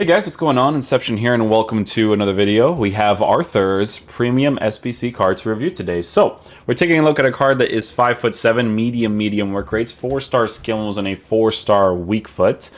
Hey guys, what's going on? Inception here, and welcome to another video. We have Arthur's premium SBC card to review today. So, we're taking a look at a card that is 5'7", medium work rates, 4-star skills, and a 4-star weak foot.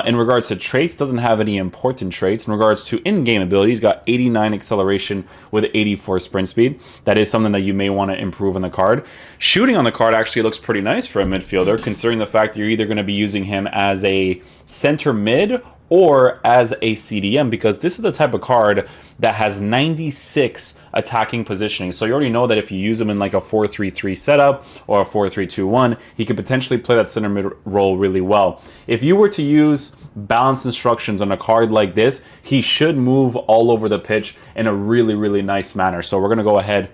In regards to traits, doesn't have any important traits. In regards to in-game abilities, got 89 acceleration with 84 sprint speed. That is something that you may want to improve on the card. Shooting on the card actually looks pretty nice for a midfielder, considering the fact that you're either going to be using him as a center mid or as a CDM, because this is the type of card that has 96 attacking positioning. So you already know that if you use him in like a 4-3-3 setup or a 4-3-2-1, he could potentially play that center mid role really well. If you were to use balanced instructions on a card like this, he should move all over the pitch in a really nice manner. So we're going to go ahead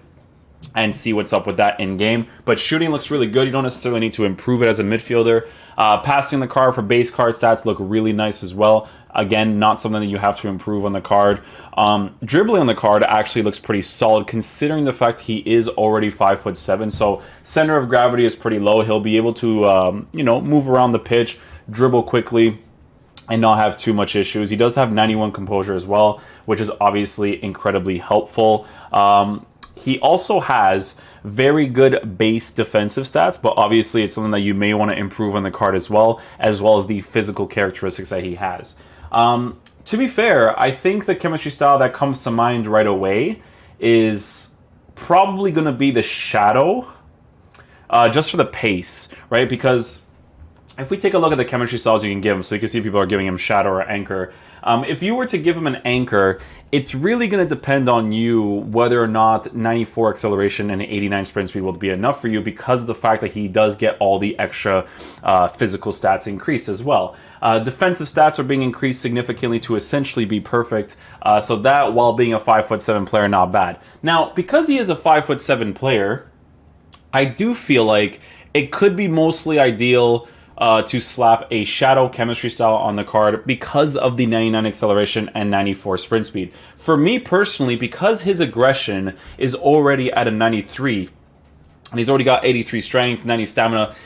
and see what's up with that in game. But shooting looks really good. You don't necessarily need to improve it as a midfielder. Passing the card for base card stats look really nice as well. Again, not something that you have to improve on the card. Dribbling on the card actually looks pretty solid, considering the fact he is already 5'7". So center of gravity is pretty low. He'll be able to move around the pitch, dribble quickly, and not have too much issues. He does have 91 composure as well, which is obviously incredibly helpful. He also has very good base defensive stats, but obviously it's something that you may want to improve on the card as well as the physical characteristics that he has. To be fair, I think the chemistry style that comes to mind right away is probably going to be the Shadow, just for the pace, right? Because if we take a look at the chemistry styles you can give him, so you can see people are giving him Shadow or Anchor. If you were to give him an Anchor, it's really going to depend on you whether or not 94 acceleration and 89 sprint speed will be enough for you, because of the fact that he does get all the extra physical stats increased as well. Defensive stats are being increased significantly to essentially be perfect, so that, while being a 5'7" player, not bad. Now, because he is a 5'7" player, I do feel like it could be mostly ideal to slap a Shadow chemistry style on the card because of the 99 acceleration and 94 sprint speed. For me personally, because his aggression is already at a 93, and he's already got 83 strength, 90 stamina,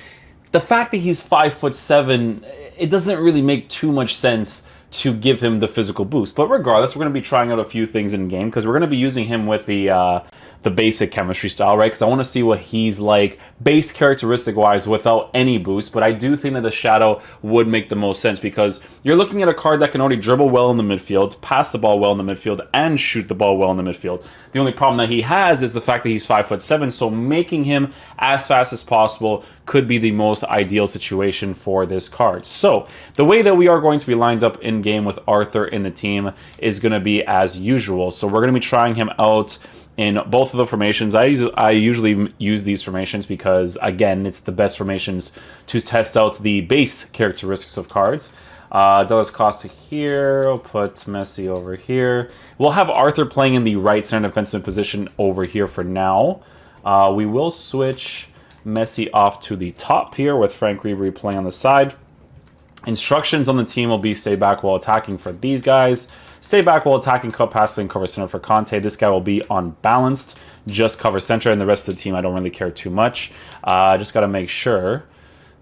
the fact that he's 5'7", it doesn't really make too much sense to give him the physical boost. But regardless, we're going to be trying out a few things in game, because we're going to be using him with the basic chemistry style, right? Because I want to see what he's like base characteristic wise without any boost. But I do think that the Shadow would make the most sense, because you're looking at a card that can already dribble well in the midfield, pass the ball well in the midfield, and shoot the ball well in the midfield. The only problem that he has is the fact that he's 5'7", so making him as fast as possible could be the most ideal situation for this card. So the way that we are going to be lined up in game with Arthur in the team is going to be as usual. So we're going to be trying him out in both of the formations. I usually use these formations because, again, it's the best formations to test out the base characteristics of cards. Douglas Costa here. I'll put Messi over here. We'll have Arthur playing in the right center defensive position over here for now. We will switch Messi off to the top here with Frank Ribery playing on the side. Instructions on the team will be stay back while attacking for these guys. Stay back while attacking, cut past and cover center for Conte. This guy will be unbalanced, just cover center, and the rest of the team I don't really care too much. Just got to make sure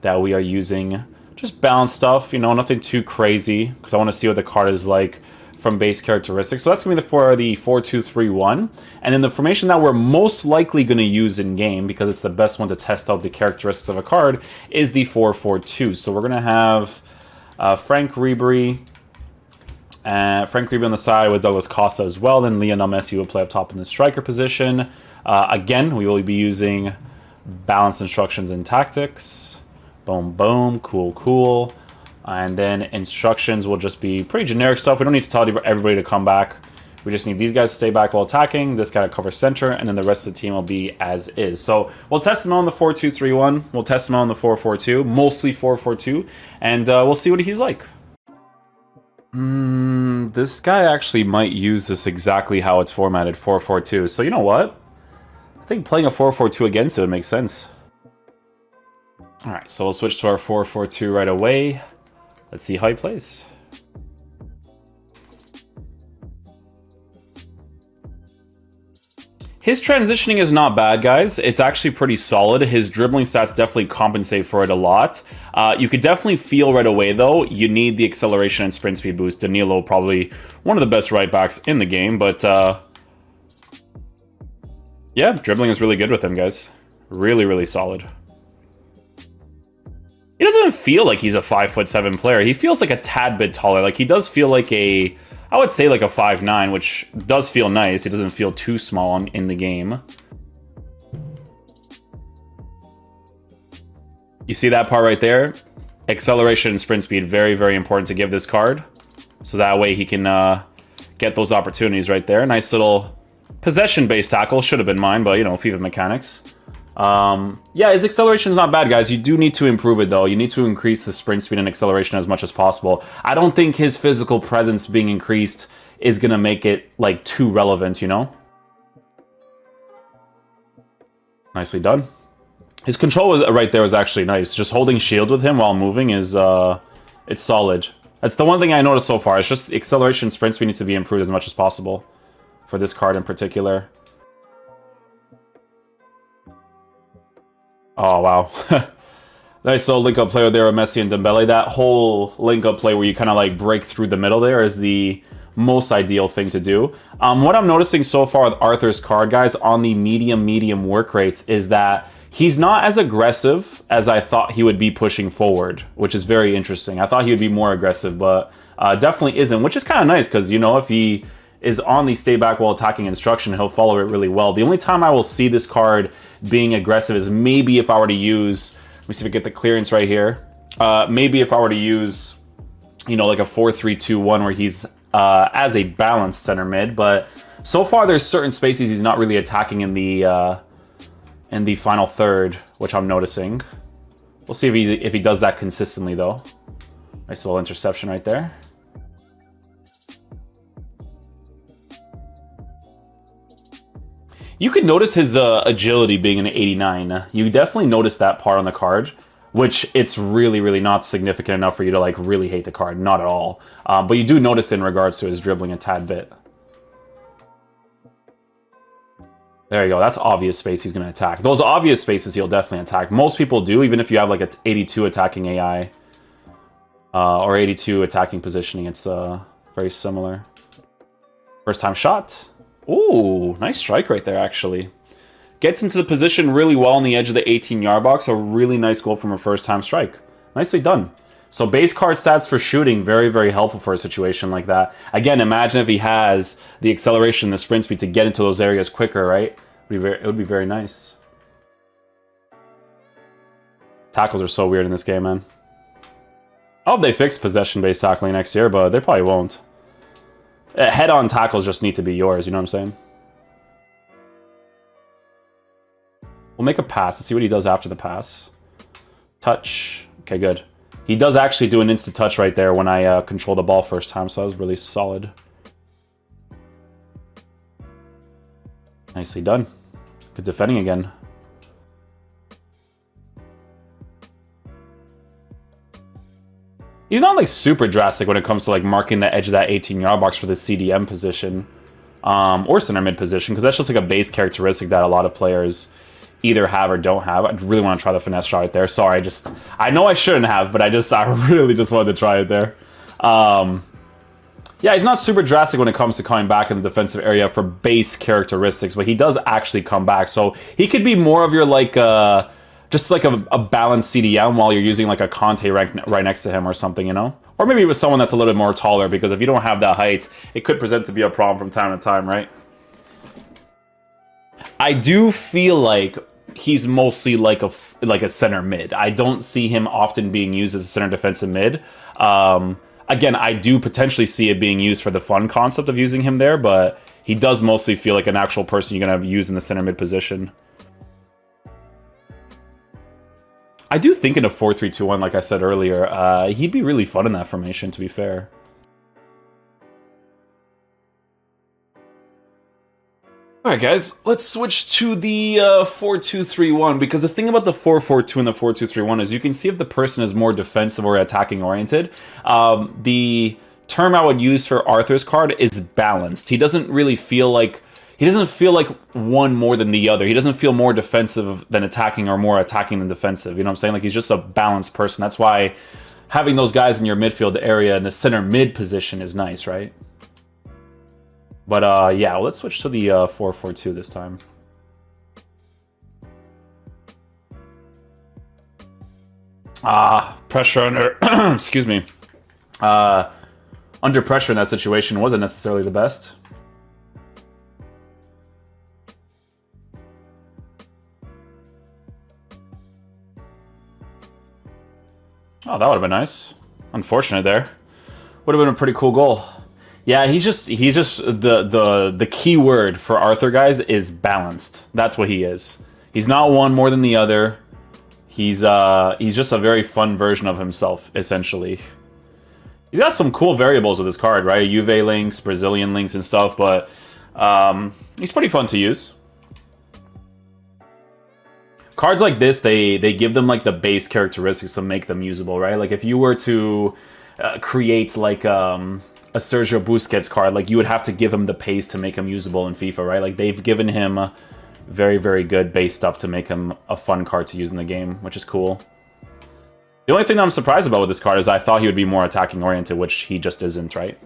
that we are using just balanced stuff, nothing too crazy, because I want to see what the card is like from base characteristics. So that's going to be for the 4-2-3-1. And then the formation that we're most likely going to use in game, because it's the best one to test out the characteristics of a card, is the 4-4-2. So we're going to have Frank Ribery on the side with Douglas Costa as well. Then Lionel Messi will play up top in the striker position. Again, we will be using balanced instructions and tactics. Boom, boom, cool. And then instructions will just be pretty generic stuff. We don't need to tell everybody to come back. We just need these guys to stay back while attacking, this guy to cover center, and then the rest of the team will be as is. So we'll test him on the 4-2-3-1. We'll test him on the 4-4-2, mostly 4-4-2, and we'll see what he's like. This guy actually might use this exactly how it's formatted, 4-4-2. So you know what? I think playing a 4-4-2 against it makes sense. All right, so we'll switch to our 4-4-2 right away. Let's see how he plays. His transitioning is not bad, guys. It's actually pretty solid. His dribbling stats definitely compensate for it a lot. You could definitely feel right away, though, you need the acceleration and sprint speed boost. Danilo, probably one of the best right backs in the game, but yeah, dribbling is really good with him, guys. Really, really solid. He doesn't feel like he's a 5'7" player. He feels like a tad bit taller. Like, he does feel like a, I would say like a 5'9", which does feel nice. He doesn't feel too small in the game. You see that part right there? Acceleration and sprint speed, very, very important to give this card. So that way he can get those opportunities right there. Nice little possession-based tackle. Should have been mine, but, you know, FIFA mechanics. Yeah, his acceleration is not bad, guys. You do need to improve it, though. You need to increase the sprint speed and acceleration as much as possible. I don't think his physical presence being increased is going to make it, like, too relevant, you know? Nicely done. His control right there was actually nice. Just holding shield with him while moving is, it's solid. That's the one thing I noticed so far. It's just acceleration, sprint speed needs to be improved as much as possible for this card in particular. Oh, wow. Nice little link-up play there with Messi and Dembele. That whole link-up play where you kind of like break through the middle there is the most ideal thing to do. What I'm noticing so far with Arthur's card, guys, on the medium work rates is that he's not as aggressive as I thought he would be pushing forward, which is very interesting. I thought he would be more aggressive, but definitely isn't, which is kind of nice because, you know, if he is on the stay back while attacking instruction, he'll follow it really well. The only time I will see this card being aggressive is maybe if I were to use, let me see if I get the clearance right here. Maybe if I were to use, you know, like a 4-3-2-1 where he's as a balanced center mid, but so far there's certain spaces he's not really attacking in the final third, which I'm noticing. We'll see if he does that consistently, though. Nice little interception right there. You could notice his agility being an 89. You definitely notice that part on the card, which it's really, really not significant enough for you to like really hate the card. Not at all. But you do notice in regards to his dribbling a tad bit. There you go. That's obvious space he's going to attack. Those obvious spaces he'll definitely attack. Most people do, even if you have like an 82 attacking AI or 82 attacking positioning. It's very similar. First time shot. Ooh, nice strike right there, actually. Gets into the position really well on the edge of the 18-yard box. A really nice goal from a first-time strike. Nicely done. So base card stats for shooting, very, very helpful for a situation like that. Again, imagine if he has the acceleration and the sprint speed to get into those areas quicker, right? It would be very nice. Tackles are so weird in this game, man. I hope they fix possession-based tackling next year, but they probably won't. Head-on tackles just need to be yours, you know what I'm saying? We'll make a pass. Let's see what he does after the pass. Touch. Okay, good. He does actually do an instant touch right there when I control the ball first time, so that was really solid. Nicely done. Good defending again. He's not like super drastic when it comes to like marking the edge of that 18-yard box for the CDM position or center mid position, because that's just like a base characteristic that a lot of players either have or don't have. I really want to try the finesse shot right there. Sorry, I know I shouldn't have, but I really just wanted to try it there. Yeah, he's not super drastic when it comes to coming back in the defensive area for base characteristics, but he does actually come back. So he could be more of your like just like a balanced CDM while you're using like a Conte right next to him or something, you know? Or maybe with someone that's a little bit more taller, because if you don't have that height, it could present to be a problem from time to time, right? I do feel like he's mostly like a center mid. I don't see him often being used as a center defensive mid. Again, I do potentially see it being used for the fun concept of using him there, but he does mostly feel like an actual person you're going to use in the center mid position. I do think in a 4-3-2-1, like I said earlier, he'd be really fun in that formation, to be fair. Alright guys, let's switch to the 4-2-3-1, because the thing about the 4-4-2 and the 4-2-3-1 is you can see if the person is more defensive or attacking oriented. The term I would use for Arthur's card is balanced. He doesn't really feel like he doesn't feel like one more than the other. He doesn't feel more defensive than attacking or more attacking than defensive. You know what I'm saying? Like, he's just a balanced person. That's why having those guys in your midfield area in the center mid position is nice, right? But yeah, well, let's switch to the 4-4-2 this time. Pressure under excuse me. Under pressure in that situation wasn't necessarily the best. Oh, that would have been nice. Unfortunate there. Would have been a pretty cool goal. Yeah, he's just the key word for Arthur, guys, is balanced. That's what he is. He's not one more than the other. He's just a very fun version of himself, essentially. He's got some cool variables with his card, right? Juve links, Brazilian links and stuff, but he's pretty fun to use. Cards like this, they give them like the base characteristics to make them usable, right? Like if you were to create like a Sergio Busquets card, like you would have to give him the pace to make him usable in FIFA, right? Like they've given him very, very good base stuff to make him a fun card to use in the game, which is cool. The only thing that I'm surprised about with this card is I thought he would be more attacking oriented, which he just isn't, right?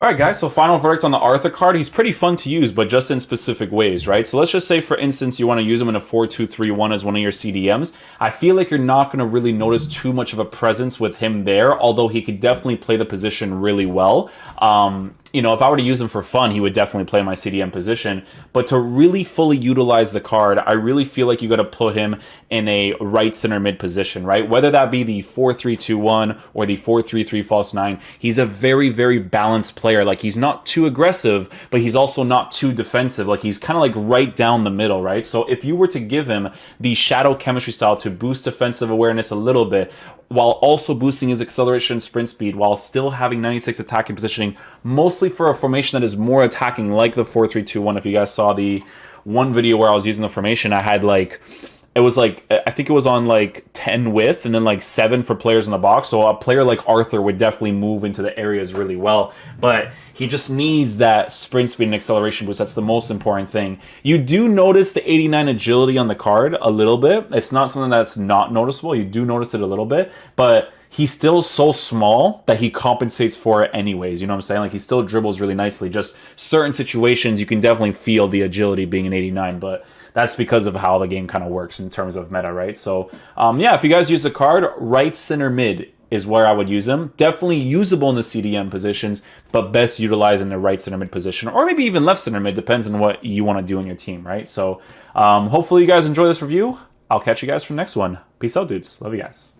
Alright guys, so final verdict on the Arthur card. He's pretty fun to use, but just in specific ways, right? So let's just say, for instance, you want to use him in a 4-2-3-1 as one of your CDMs. I feel like you're not going to really notice too much of a presence with him there, although he could definitely play the position really well. You know, if I were to use him for fun, he would definitely play my CDM position. But to really fully utilize the card, I really feel like you got to put him in a right center mid position, right? Whether that be the 4-3-2-1 or the 4-3-3 false 9, he's a very, very balanced player. Like, he's not too aggressive, but he's also not too defensive. Like, he's kind of like right down the middle, right? So if you were to give him the shadow chemistry style to boost defensive awareness a little bit, while also boosting his acceleration and sprint speed, while still having 96 attacking positioning, mostly for a formation that is more attacking, like the 4-3-2-1. If you guys saw the one video where I was using the formation, I had like, it was like, I think it was on like 10 width and then like 7 for players in the box. So a player like Arthur would definitely move into the areas really well, but he just needs that sprint speed and acceleration boost. That's the most important thing. You do notice the 89 agility on the card a little bit. It's not something that's not noticeable. You do notice it a little bit, but he's still so small that he compensates for it anyways. You know what I'm saying? Like, he still dribbles really nicely. Just certain situations, you can definitely feel the agility being an 89, but that's because of how the game kind of works in terms of meta, right? So, yeah, if you guys use the card, right center mid is where I would use him. Definitely usable in the CDM positions, but best utilized in the right center mid position, or maybe even left center mid, depends on what you want to do in your team, right? So, hopefully you guys enjoy this review. I'll catch you guys for the next one. Peace out, dudes. Love you guys.